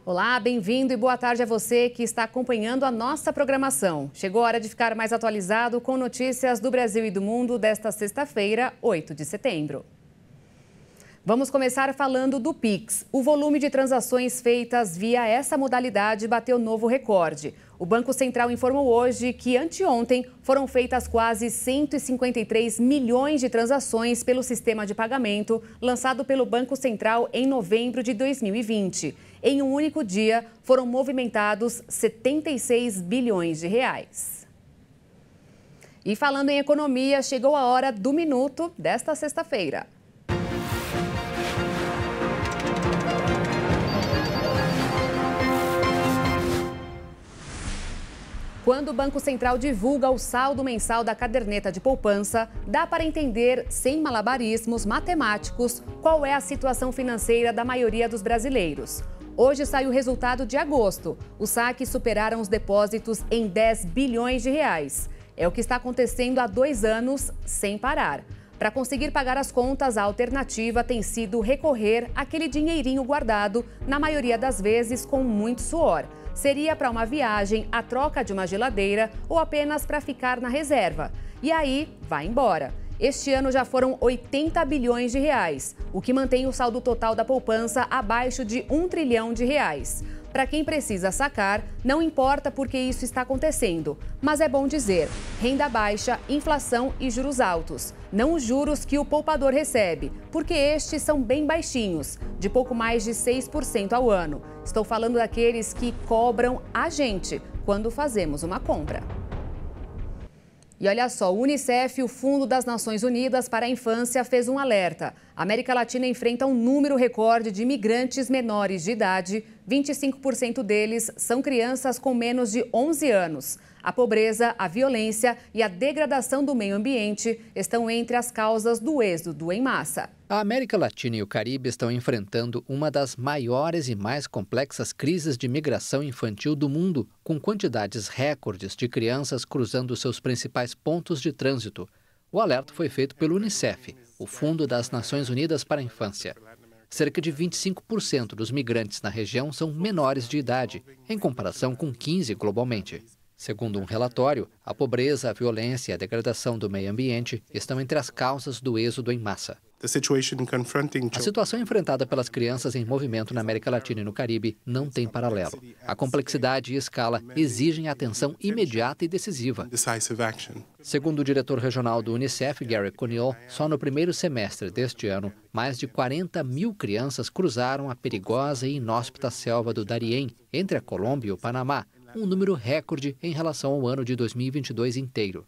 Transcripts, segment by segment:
Olá, bem-vindo e boa tarde a você que está acompanhando a nossa programação. Chegou a hora de ficar mais atualizado com notícias do Brasil e do mundo desta sexta-feira, 8 de setembro. Vamos começar falando do Pix. O volume de transações feitas via essa modalidade bateu novo recorde. O Banco Central informou hoje que anteontem foram feitas quase 153 milhões de transações pelo sistema de pagamento lançado pelo Banco Central em novembro de 2020. Em um único dia, foram movimentados 76 bilhões de reais. E falando em economia, chegou a hora do Minuto desta sexta-feira. Quando o Banco Central divulga o saldo mensal da caderneta de poupança, dá para entender, sem malabarismos matemáticos, qual é a situação financeira da maioria dos brasileiros. Hoje saiu o resultado de agosto. Os saques superaram os depósitos em 10 bilhões de reais. É o que está acontecendo há 2 anos, sem parar. Para conseguir pagar as contas, a alternativa tem sido recorrer àquele dinheirinho guardado, na maioria das vezes com muito suor. Seria para uma viagem, a troca de uma geladeira ou apenas para ficar na reserva. E aí, vai embora. Este ano já foram 80 bilhões de reais, o que mantém o saldo total da poupança abaixo de 1 trilhão de reais. Para quem precisa sacar, não importa por que isso está acontecendo, mas é bom dizer, renda baixa, inflação e juros altos. Não os juros que o poupador recebe, porque estes são bem baixinhos, de pouco mais de 6% ao ano. Estou falando daqueles que cobram a gente quando fazemos uma compra. E olha só, o Unicef, o Fundo das Nações Unidas para a Infância, fez um alerta. A América Latina enfrenta um número recorde de imigrantes menores de idade. 25% deles são crianças com menos de 11 anos. A pobreza, a violência e a degradação do meio ambiente estão entre as causas do êxodo em massa. A América Latina e o Caribe estão enfrentando uma das maiores e mais complexas crises de migração infantil do mundo, com quantidades recordes de crianças cruzando seus principais pontos de trânsito. O alerta foi feito pelo Unicef, o Fundo das Nações Unidas para a Infância. Cerca de 25% dos migrantes na região são menores de idade, em comparação com 15% globalmente. Segundo um relatório, a pobreza, a violência e a degradação do meio ambiente estão entre as causas do êxodo em massa. A situação enfrentada pelas crianças em movimento na América Latina e no Caribe não tem paralelo. A complexidade e escala exigem atenção imediata e decisiva. Segundo o diretor regional do Unicef, Gary Conille, só no primeiro semestre deste ano, mais de 40 mil crianças cruzaram a perigosa e inóspita selva do Darién, entre a Colômbia e o Panamá, um número recorde em relação ao ano de 2022 inteiro.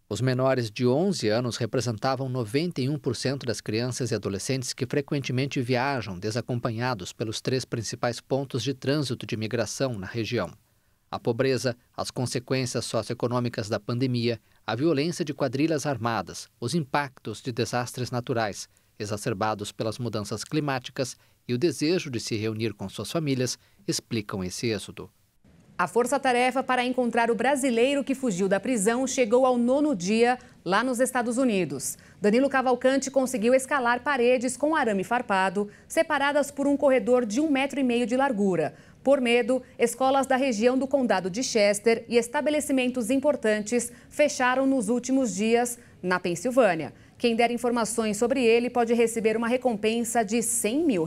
Os menores de 11 anos representavam 91% das crianças e adolescentes que frequentemente viajam desacompanhados pelos 3 principais pontos de trânsito de migração na região. A pobreza, as consequências socioeconômicas da pandemia, a violência de quadrilhas armadas, os impactos de desastres naturais, exacerbados pelas mudanças climáticas e o desejo de se reunir com suas famílias, explicam esse êxodo. A força-tarefa para encontrar o brasileiro que fugiu da prisão chegou ao 9º dia lá nos Estados Unidos. Danilo Cavalcante conseguiu escalar paredes com arame farpado, separadas por um corredor de 1,5 metro de largura. Por medo, escolas da região do condado de Chester e estabelecimentos importantes fecharam nos últimos dias na Pensilvânia. Quem der informações sobre ele pode receber uma recompensa de R$100 mil.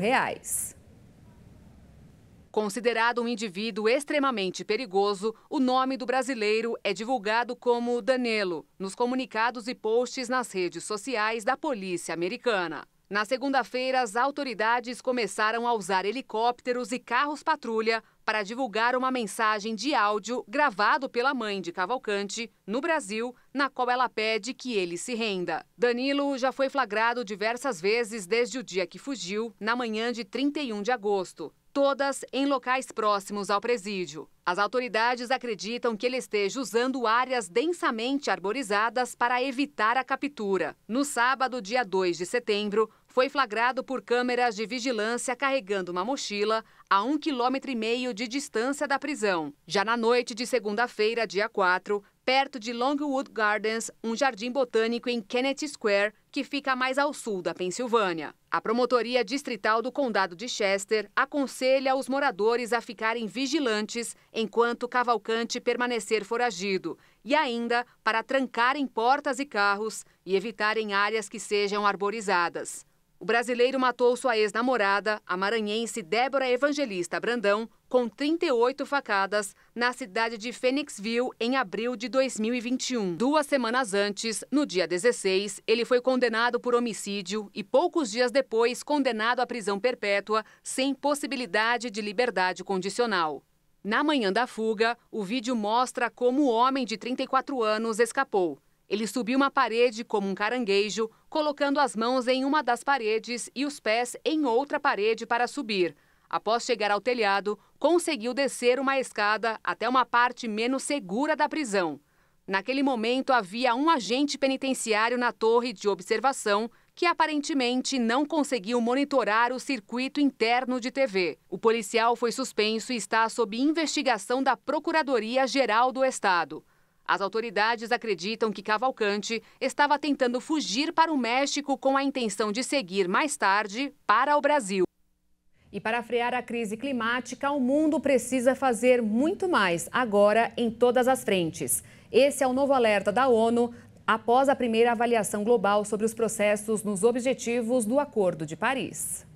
Considerado um indivíduo extremamente perigoso, o nome do brasileiro é divulgado como Danilo nos comunicados e posts nas redes sociais da polícia americana. Na segunda-feira, as autoridades começaram a usar helicópteros e carros-patrulha para divulgar uma mensagem de áudio gravado pela mãe de Cavalcante, no Brasil, na qual ela pede que ele se renda. Danilo já foi flagrado diversas vezes desde o dia que fugiu, na manhã de 31 de agosto. Todas em locais próximos ao presídio. As autoridades acreditam que ele esteja usando áreas densamente arborizadas para evitar a captura. No sábado, dia 2 de setembro, foi flagrado por câmeras de vigilância carregando uma mochila a 1,5 km de distância da prisão. Já na noite de segunda-feira, dia 4, perto de Longwood Gardens, um jardim botânico em Kennedy Square, que fica mais ao sul da Pensilvânia. A Promotoria Distrital do Condado de Chester aconselha os moradores a ficarem vigilantes enquanto Cavalcante permanecer foragido e ainda para trancarem portas e carros e evitarem áreas que sejam arborizadas. O brasileiro matou sua ex-namorada, a maranhense Débora Evangelista Brandão, com 38 facadas, na cidade de Phoenixville, em abril de 2021. 2 semanas antes, no dia 16, ele foi condenado por homicídio e poucos dias depois condenado à prisão perpétua, sem possibilidade de liberdade condicional. Na manhã da fuga, o vídeo mostra como o homem de 34 anos escapou. Ele subiu uma parede como um caranguejo, colocando as mãos em uma das paredes e os pés em outra parede para subir. Após chegar ao telhado, conseguiu descer uma escada até uma parte menos segura da prisão. Naquele momento, havia um agente penitenciário na torre de observação que aparentemente não conseguiu monitorar o circuito interno de TV. O policial foi suspenso e está sob investigação da Procuradoria-Geral do Estado. As autoridades acreditam que Cavalcante estava tentando fugir para o México com a intenção de seguir mais tarde para o Brasil. E para frear a crise climática, o mundo precisa fazer muito mais, agora em todas as frentes. Esse é o novo alerta da ONU após a primeira avaliação global sobre os processos nos objetivos do Acordo de Paris.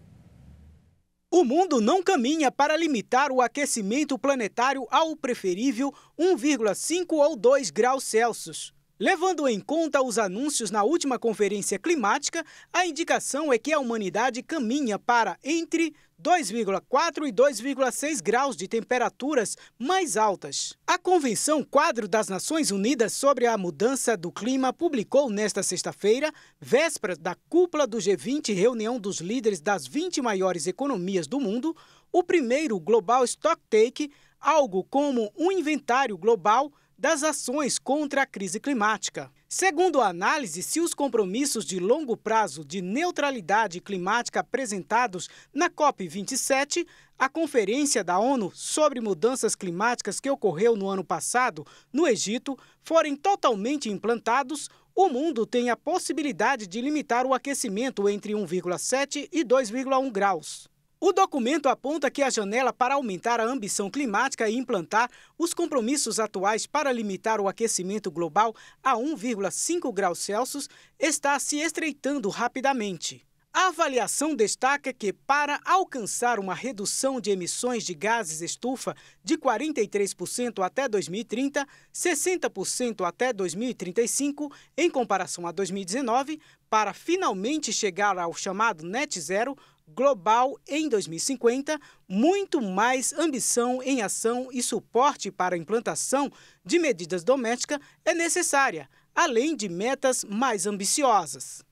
O mundo não caminha para limitar o aquecimento planetário ao preferível 1,5 ou 2 graus Celsius. Levando em conta os anúncios na última conferência climática, a indicação é que a humanidade caminha para entre 2,4 e 2,6 graus de temperaturas mais altas. A Convenção Quadro das Nações Unidas sobre a Mudança do Clima publicou nesta sexta-feira, véspera da cúpula do G20, reunião dos líderes das 20 maiores economias do mundo, o primeiro Global Stocktake, algo como um inventário global das ações contra a crise climática. Segundo a análise, se os compromissos de longo prazo de neutralidade climática apresentados na COP27, a Conferência da ONU sobre Mudanças Climáticas que ocorreu no ano passado no Egito, forem totalmente implantados, o mundo tem a possibilidade de limitar o aquecimento entre 1,7 e 2,1 graus. O documento aponta que a janela para aumentar a ambição climática e implantar os compromissos atuais para limitar o aquecimento global a 1,5 graus Celsius está se estreitando rapidamente. A avaliação destaca que, para alcançar uma redução de emissões de gases estufa de 43% até 2030, 60% até 2035, em comparação a 2019, para finalmente chegar ao chamado Net Zero global em 2050, muito mais ambição em ação e suporte para a implantação de medidas domésticas é necessária, além de metas mais ambiciosas.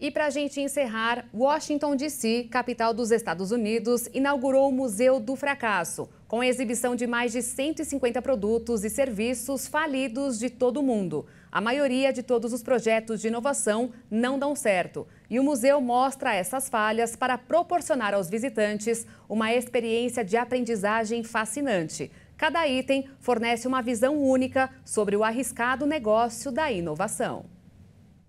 E para a gente encerrar, Washington, D.C., capital dos Estados Unidos, inaugurou o Museu do Fracasso, com a exibição de mais de 150 produtos e serviços falidos de todo o mundo. A maioria de todos os projetos de inovação não dão certo. E o museu mostra essas falhas para proporcionar aos visitantes uma experiência de aprendizagem fascinante. Cada item fornece uma visão única sobre o arriscado negócio da inovação.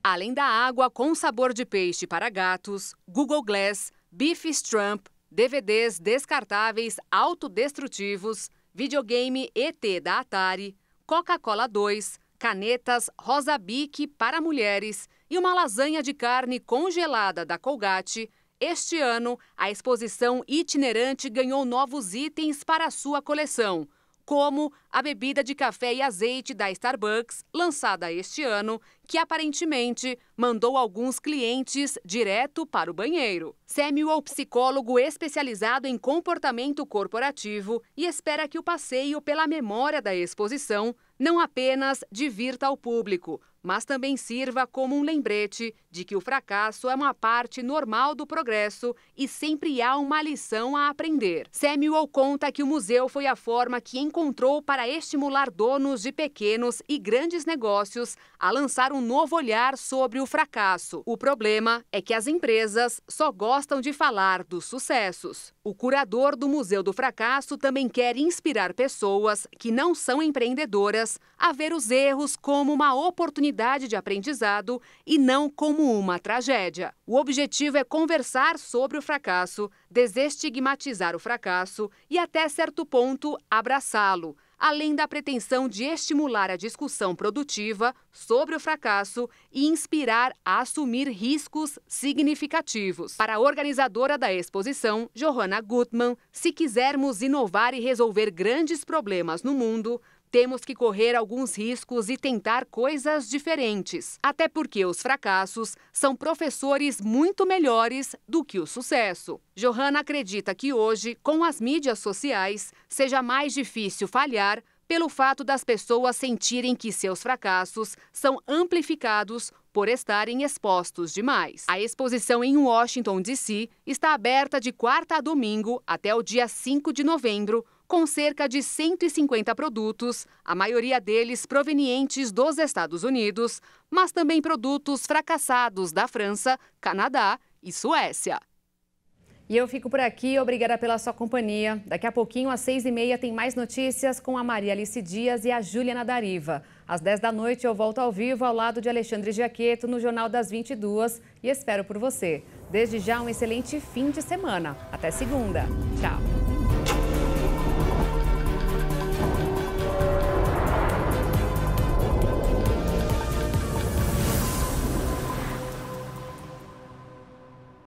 Além da água com sabor de peixe para gatos, Google Glass, Beef Strump, DVDs descartáveis autodestrutivos, videogame ET da Atari, Coca-Cola 2, canetas Rosa Bic para mulheres e uma lasanha de carne congelada da Colgate, este ano a exposição itinerante ganhou novos itens para a sua coleção, como a bebida de café e azeite da Starbucks, lançada este ano, que aparentemente mandou alguns clientes direto para o banheiro. Samuel, psicólogo especializado em comportamento corporativo, e espera que o passeio pela memória da exposição não apenas divirta o público, mas também sirva como um lembrete de que o fracasso é uma parte normal do progresso e sempre há uma lição a aprender. Samuel conta que o museu foi a forma que encontrou para estimular donos de pequenos e grandes negócios a lançar um novo olhar sobre o fracasso. O problema é que as empresas só gostam de falar dos sucessos. O curador do Museu do Fracasso também quer inspirar pessoas que não são empreendedoras a ver os erros como uma oportunidade oportunidade de aprendizado e não como uma tragédia. O objetivo é conversar sobre o fracasso, desestigmatizar o fracasso e, até certo ponto, abraçá-lo, além da pretensão de estimular a discussão produtiva sobre o fracasso e inspirar a assumir riscos significativos. Para a organizadora da exposição, Johanna Gutmann, se quisermos inovar e resolver grandes problemas no mundo, temos que correr alguns riscos e tentar coisas diferentes. Até porque os fracassos são professores muito melhores do que o sucesso. Johanna acredita que hoje, com as mídias sociais, seja mais difícil falhar pelo fato das pessoas sentirem que seus fracassos são amplificados por estarem expostos demais. A exposição em Washington, D.C. está aberta de quarta a domingo até o dia 5 de novembro, com cerca de 150 produtos, a maioria deles provenientes dos Estados Unidos, mas também produtos fracassados da França, Canadá e Suécia. E eu fico por aqui, obrigada pela sua companhia. Daqui a pouquinho, às 6h30, tem mais notícias com a Maria Alice Dias e a Juliana Dariva. Às 10 da noite, eu volto ao vivo ao lado de Alexandre Giaqueto no Jornal das 22 e espero por você. Desde já, um excelente fim de semana. Até segunda. Tchau.